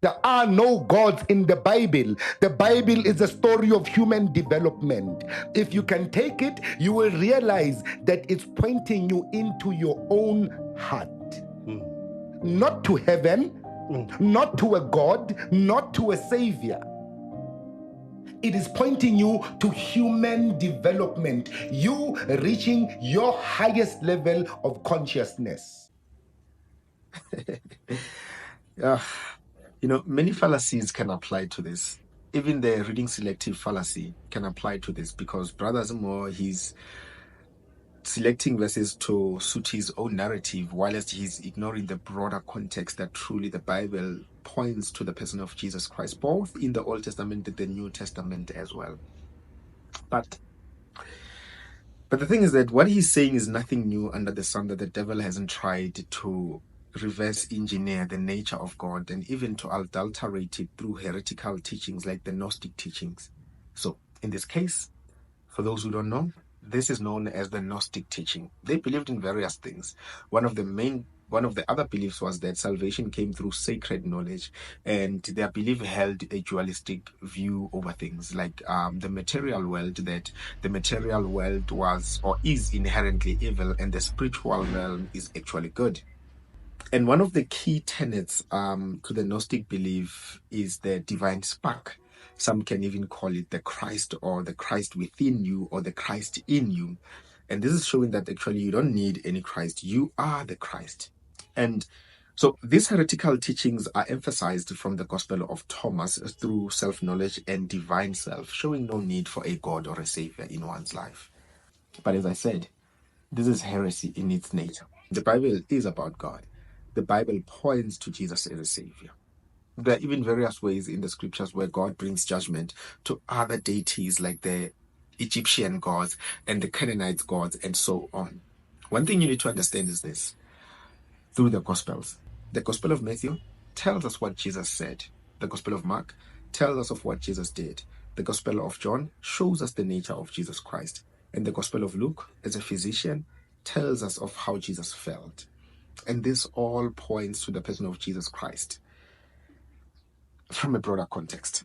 There are no gods in the Bible. The Bible is a story of human development. If you can take it, you will realize that it's pointing you into your own heart. Not to heaven, not to a God, not to a savior. It is pointing you to human development, you reaching your highest level of consciousness. Many fallacies can apply to this. Even the reading selective fallacy can apply to this, because Brother Zimo, he's selecting verses to suit his own narrative, whilst he's ignoring the broader context that truly the Bible points to the person of Jesus Christ, both in the Old Testament and the New Testament as well. But the thing is that what he's saying is nothing new under the sun, that the devil hasn't tried to reverse engineer the nature of God and even to adulterate it through heretical teachings like the Gnostic teachings. So in this case, for those who don't know, this is known as the Gnostic teaching. They believed in various things. One of the other beliefs was that salvation came through sacred knowledge, and their belief held a dualistic view over things, like the material world, that the material world was or is inherently evil and the spiritual realm is actually good. And one of the key tenets to the Gnostic belief is the divine spark. Some can even call it the Christ, or the Christ within you, or the Christ in you. And this is showing that actually you don't need any Christ. You are the Christ. And so these heretical teachings are emphasized from the Gospel of Thomas through self-knowledge and divine self, showing no need for a God or a Savior in one's life. But as I said, this is heresy in its nature. The Bible is about God. The Bible points to Jesus as a Savior. There are even various ways in the scriptures where God brings judgment to other deities like the Egyptian gods and the Canaanite gods and so on. One thing you need to understand is this. Through the Gospels, the Gospel of Matthew tells us what Jesus said. The Gospel of Mark tells us of what Jesus did. The Gospel of John shows us the nature of Jesus Christ. And the Gospel of Luke, as a physician, tells us of how Jesus felt. And this all points to the person of Jesus Christ from a broader context.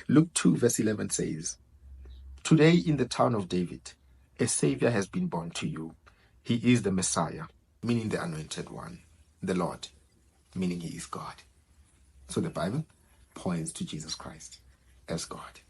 Luke 2 verse 11 says, "Today in the town of David, a Savior has been born to you. He is the Messiah," meaning the Anointed One, the Lord, meaning He is God. So the Bible points to Jesus Christ as God.